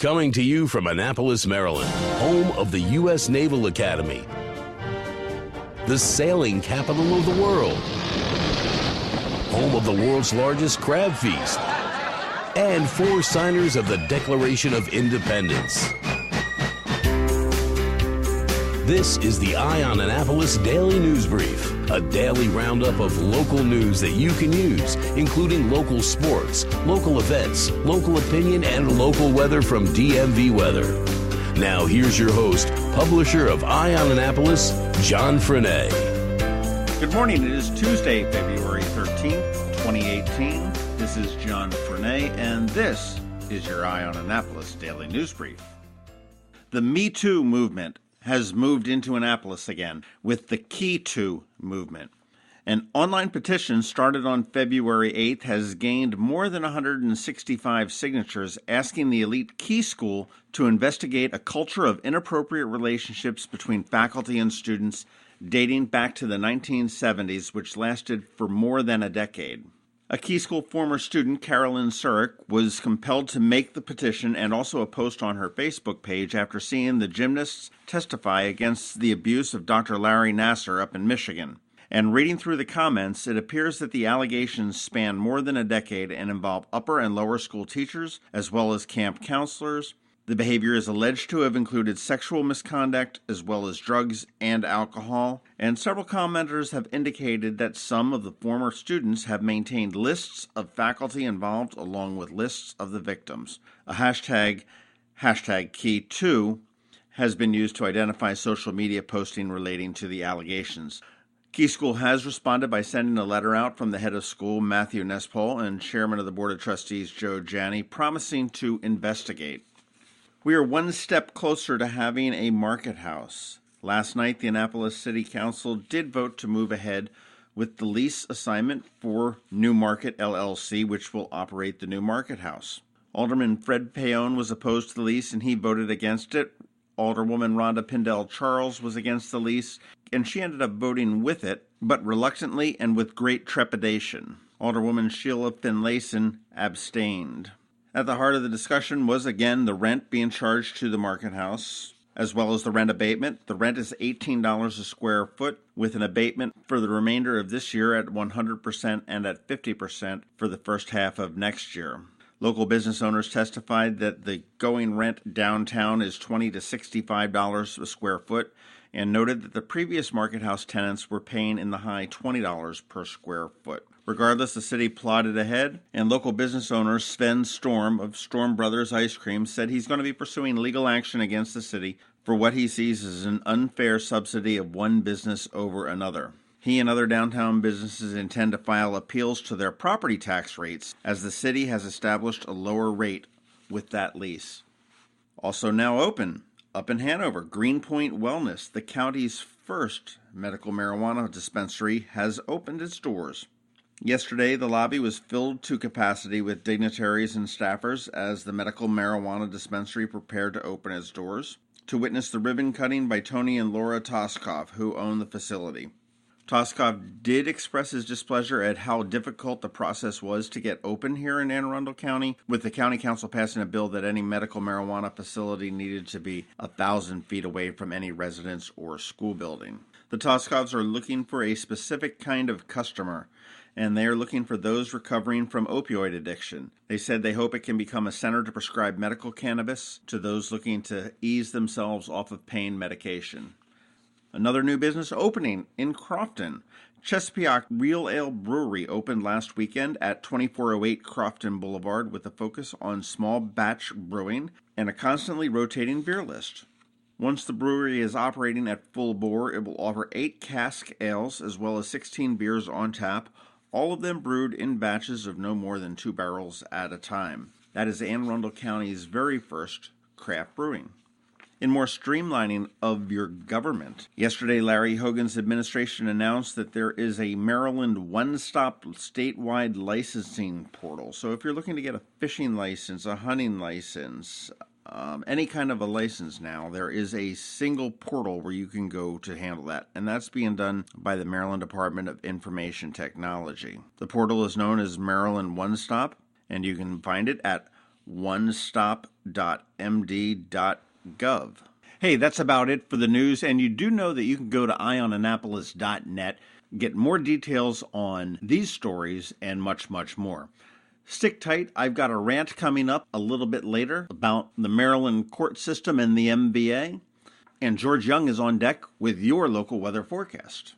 Coming to you from Annapolis, Maryland, home of the U.S. Naval Academy, the sailing capital of the world, home of the world's largest crab feast, and 4 signers of the Declaration of Independence. This is the Eye on Annapolis Daily News Brief, a daily roundup of local news that you can use, including local sports, local events, local opinion, and local weather from DMV Weather. Now here's your host, publisher of Eye on Annapolis, John Frenaye. Good morning. It is Tuesday, February 13th, 2018. This is John Frenaye, and this is your Eye on Annapolis Daily News Brief. The Me Too movement has moved into Annapolis again with the Key To movement. An online petition started on February 8th has gained more than 165 signatures asking the elite Key School to investigate a culture of inappropriate relationships between faculty and students dating back to the 1970s, which lasted for more than a decade. A Key School former student, Carolyn Surik, was compelled to make the petition and also a post on her Facebook page after seeing the gymnasts testify against the abuse of Dr. Larry Nassar up in Michigan. And reading through the comments, it appears that the allegations span more than a decade and involve upper and lower school teachers, as well as camp counselors. The behavior is alleged to have included sexual misconduct as well as drugs and alcohol, and several commenters have indicated that some of the former students have maintained lists of faculty involved along with lists of the victims. A hashtag Key2, has been used to identify social media posting relating to the allegations. Key School has responded by sending a letter out from the head of school, Matthew Nespol, and chairman of the Board of Trustees, Joe Janney, promising to investigate. We are one step closer to having a market house. Last night, the Annapolis City Council did vote to move ahead with the lease assignment for New Market LLC, which will operate the new market house. Alderman Fred Paone was opposed to the lease, and he voted against it. Alderwoman Rhonda Pindell Charles was against the lease, and she ended up voting with it, but reluctantly and with great trepidation. Alderwoman Sheila Finlayson abstained. At the heart of the discussion was, again, the rent being charged to the market house, as well as the rent abatement. The rent is $18 a square foot, with an abatement for the remainder of this year at 100% and at 50% for the first half of next year. Local business owners testified that the going rent downtown is $20 to $65 a square foot, and noted that the previous market house tenants were paying in the high $20 per square foot. Regardless, the city plodded ahead, and local business owner Sven Storm of Storm Brothers Ice Cream said he's going to be pursuing legal action against the city for what he sees as an unfair subsidy of one business over another. He and other downtown businesses intend to file appeals to their property tax rates, as the city has established a lower rate with that lease. Also now open, up in Hanover, Greenpoint Wellness, the county's first medical marijuana dispensary, has opened its doors. Yesterday, the lobby was filled to capacity with dignitaries and staffers as the medical marijuana dispensary prepared to open its doors to witness the ribbon cutting by Tony and Laura Toskov, who own the facility. Toskov did express his displeasure at how difficult the process was to get open here in Anne Arundel County, with the county council passing a bill that any medical marijuana facility needed to be 1,000 feet away from any residence or school building. The Toskovs are looking for a specific kind of customer, and they are looking for those recovering from opioid addiction. They said they hope it can become a center to prescribe medical cannabis to those looking to ease themselves off of pain medication. Another new business opening in Crofton. Chesapeake Real Ale Brewery opened last weekend at 2408 Crofton Boulevard with a focus on small batch brewing and a constantly rotating beer list. Once the brewery is operating at full bore, it will offer 8 cask ales as well as 16 beers on tap, all of them brewed in batches of no more than 2 barrels at a time. That is Anne Arundel County's very first craft brewing. In more streamlining of your government, yesterday Larry Hogan's administration announced that there is a Maryland one-stop statewide licensing portal. So if you're looking to get a fishing license, a hunting license, any kind of a license now, there is a single portal where you can go to handle that, and that's being done by the Maryland Department of Information Technology. The portal is known as Maryland One Stop, and you can find it at onestop.md.gov. Hey, that's about it for the news, and you do know that you can go to eyeonannapolis.net, get more details on these stories and much, much more. Stick tight. I've got a rant coming up a little bit later about the Maryland court system and the MBA. And George Young is on deck with your local weather forecast.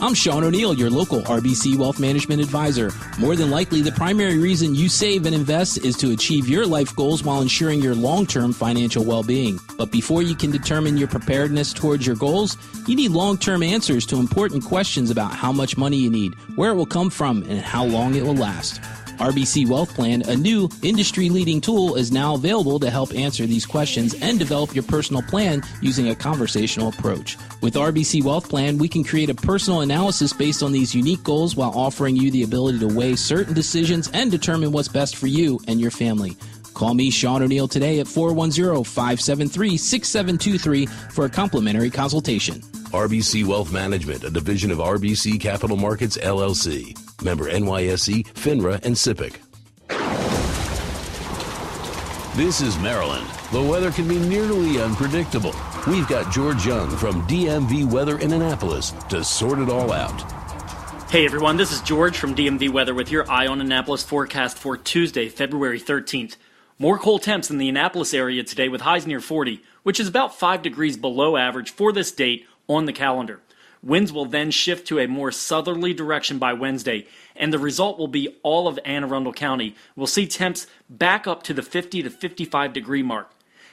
I'm Sean O'Neill, your local RBC Wealth Management Advisor. More than likely, the primary reason you save and invest is to achieve your life goals while ensuring your long-term financial well-being. But before you can determine your preparedness towards your goals, you need long-term answers to important questions about how much money you need, where it will come from, and how long it will last. RBC Wealth Plan, a new industry-leading tool, is now available to help answer these questions and develop your personal plan using a conversational approach. With RBC Wealth Plan, we can create a personal analysis based on these unique goals while offering you the ability to weigh certain decisions and determine what's best for you and your family. Call me, Sean O'Neill, today at 410-573-6723 for a complimentary consultation. RBC Wealth Management, a division of RBC Capital Markets, LLC. Member NYSE, FINRA, and SIPC. This is Maryland. The weather can be nearly unpredictable. We've got George Young from DMV Weather in Annapolis to sort it all out. Hey everyone, this is George from DMV Weather with your Eye on Annapolis forecast for Tuesday, February 13th. More cold temps in the Annapolis area today with highs near 40, which is about 5 degrees below average for this date on the calendar. Winds will then shift to a more southerly direction by Wednesday, and the result will be all of Anne Arundel County. We'll see temps back up to the 50 to 55 degree mark.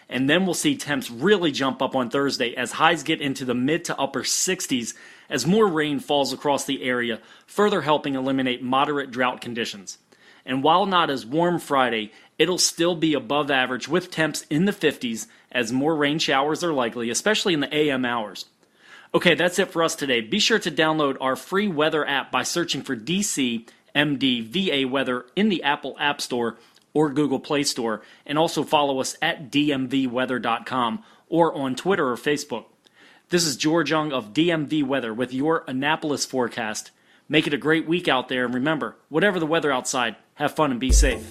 And then we'll see temps really jump up on Thursday as highs get into the mid to upper 60s as more rain falls across the area, further helping eliminate moderate drought conditions. And while not as warm Friday, it'll still be above average with temps in the 50s as more rain showers are likely, especially in the AM hours. Okay, that's it for us today. Be sure to download our free weather app by searching for DCMD Weather in the Apple App Store or Google Play Store, and also follow us at dmvweather.com or on Twitter or Facebook. This is George Young of DMV Weather with your Annapolis forecast. Make it a great week out there, and remember, whatever the weather outside, have fun and be safe.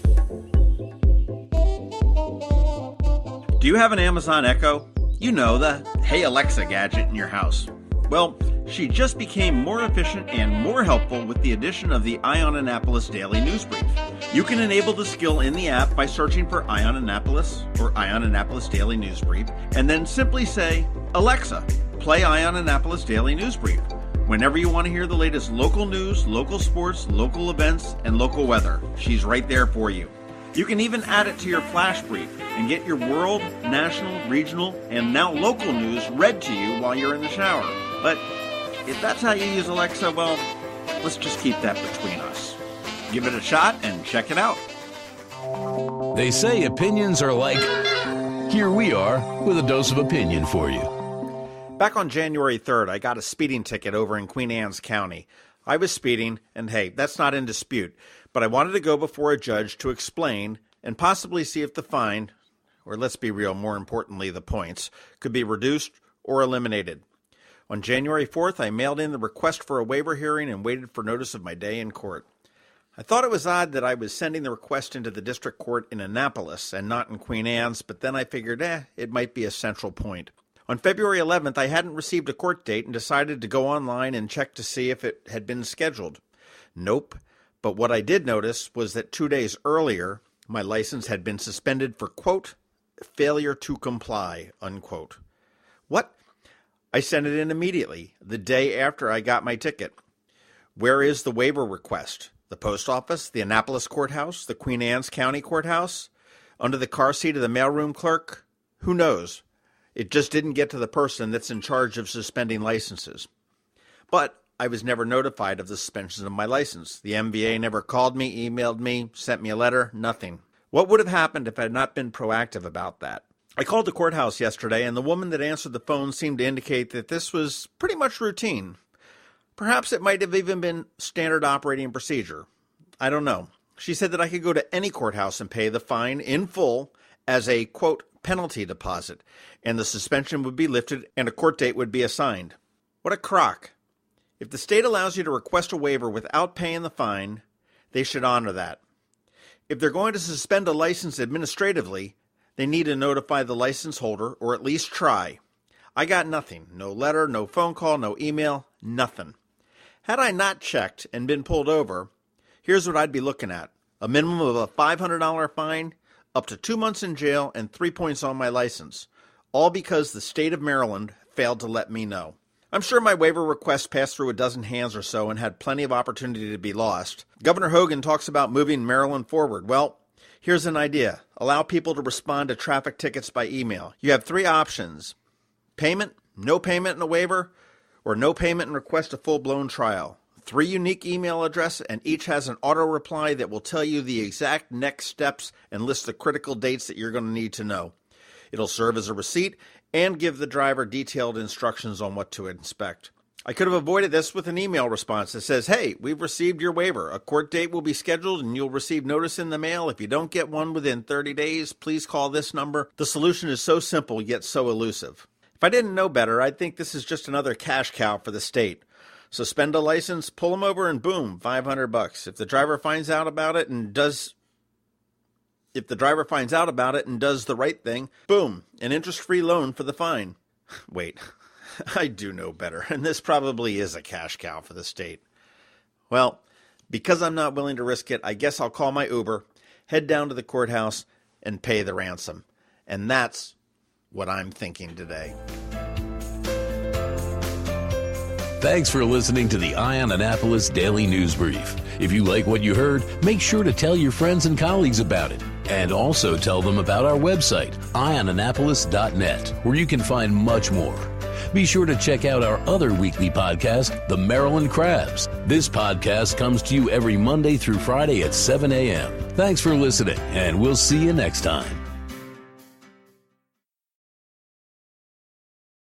Do you have an Amazon Echo? You know, the Hey Alexa gadget in your house. Well, she just became more efficient and more helpful with the addition of the Eye on Annapolis Daily News Brief. You can enable the skill in the app by searching for Eye on Annapolis or Eye on Annapolis Daily News Brief, and then simply say, Alexa, play Eye on Annapolis Daily News Brief. Whenever you want to hear the latest local news, local sports, local events, and local weather, she's right there for you. You can even add it to your flash brief and get your world, national, regional, and now local news read to you while you're in the shower. But if that's how you use Alexa, well, let's just keep that between us. Give it a shot and check it out. They say opinions are like... Here we are with a dose of opinion for you. Back on January 3rd, I got a speeding ticket over in Queen Anne's County. I was speeding, and hey, that's not in dispute, but I wanted to go before a judge to explain and possibly see if the fine, or let's be real, more importantly, the points, could be reduced or eliminated. On January 4th, I mailed in the request for a waiver hearing and waited for notice of my day in court. I thought it was odd that I was sending the request into the district court in Annapolis and not in Queen Anne's, but then I figured, it might be a central point. On February 11th, I hadn't received a court date and decided to go online and check to see if it had been scheduled. Nope. But what I did notice was that 2 days earlier, my license had been suspended for, quote, failure to comply, unquote. What? I sent it in immediately, the day after I got my ticket. Where is the waiver request? The post office? The Annapolis courthouse? The Queen Anne's County courthouse? Under the car seat of the mailroom clerk? Who knows? It just didn't get to the person that's in charge of suspending licenses. But I was never notified of the suspension of my license. The MBA never called me, emailed me, sent me a letter, nothing. What would have happened if I had not been proactive about that? I called the courthouse yesterday, and the woman that answered the phone seemed to indicate that this was pretty much routine. Perhaps it might have even been standard operating procedure. I don't know. She said that I could go to any courthouse and pay the fine in full as a, quote, penalty deposit, and the suspension would be lifted and a court date would be assigned. What a crock. If the state allows you to request a waiver without paying the fine, they should honor that. If they're going to suspend a license administratively, they need to notify the license holder, or at least try. I got nothing. No letter, no phone call, no email, nothing. Had I not checked and been pulled over, here's what I'd be looking at. A minimum of a $500 fine, up to 2 months in jail, and 3 points on my license. All because the state of Maryland failed to let me know. I'm sure my waiver request passed through a dozen hands or so and had plenty of opportunity to be lost. Governor Hogan talks about moving Maryland forward. Well, here's an idea. Allow people to respond to traffic tickets by email. You have 3 options. Payment, no payment and a waiver, or no payment and request a full-blown trial. 3 unique email addresses, and each has an auto reply that will tell you the exact next steps and list the critical dates that you're going to need to know. It'll serve as a receipt and give the driver detailed instructions on what to inspect. I could have avoided this with an email response that says, hey, we've received your waiver. A court date will be scheduled and you'll receive notice in the mail. If you don't get one within 30 days, please call this number. The solution is so simple yet so elusive. If I didn't know better, I'd think this is just another cash cow for the state. Suspend a license, pull them over, and boom, $500. If the driver finds out about it and does the right thing, boom, an interest-free loan for the fine. Wait, I do know better, and this probably is a cash cow for the state. Well, because I'm not willing to risk it, I guess I'll call my Uber, head down to the courthouse, and pay the ransom. And that's what I'm thinking today. Thanks for listening to the Eye on Annapolis Daily News Brief. If you like what you heard, make sure to tell your friends and colleagues about it. And also tell them about our website, eyeonannapolis.net, where you can find much more. Be sure to check out our other weekly podcast, The Maryland Crabs. This podcast comes to you every Monday through Friday at 7 a.m. Thanks for listening, and we'll see you next time.